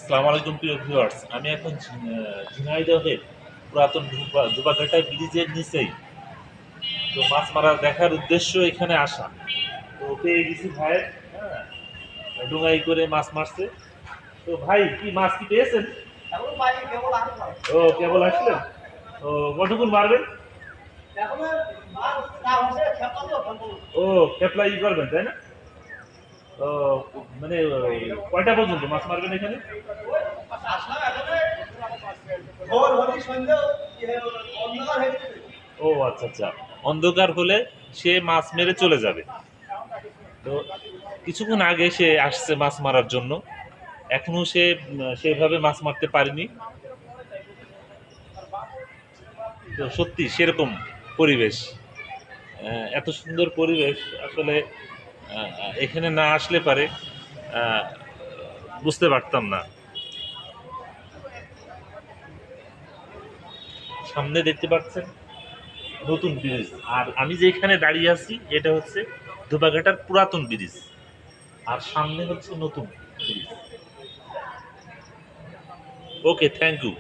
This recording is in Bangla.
আসসালামু আলাইকুম প্রিয় ভিউয়ার্স। আমি এখন ঝিনাইদহের পুরাতন ধুপাঘাটা ব্রিজের নিচেই। তো মাছ মারা দেখার উদ্দেশ্য এখানে আসা। তো পেয়ে গেছি ভাইয়ের, হ্যাঁ, ডুঙাই করে মাছ মারছে। তো ভাই কি মাছ কি পেয়েছেন? ও কেবল আসলেন? ও কতক্ষণ মারবেন? ও খেপলা ই করবেন তাই না? ও মানে কয়টা পর্যন্ত মাছ মারবেন এখানে? ও আচ্ছা আচ্ছা, অন্ধকার হলে সে মাছ মেরে চলে যাবে। তো কিছুক্ষণ আগে সে আসছে মাছ মারার জন্য, এখনো সে সেভাবে মাছ মারতে পারেনি। তো সত্যি সেরকম পরিবেশ, এত সুন্দর পরিবেশ আসলে এখানে না আসলে পারে আহ, বুঝতে পারতাম না। সামনে দেখতে পাচ্ছেন নতুন ব্রিজ, আর আমি যেখানে দাঁড়িয়ে আছি এটা হচ্ছে ধোবাঘাটার পুরাতন ব্রিজ, আর সামনে হচ্ছে নতুন ব্রিজ। Okay, thank you.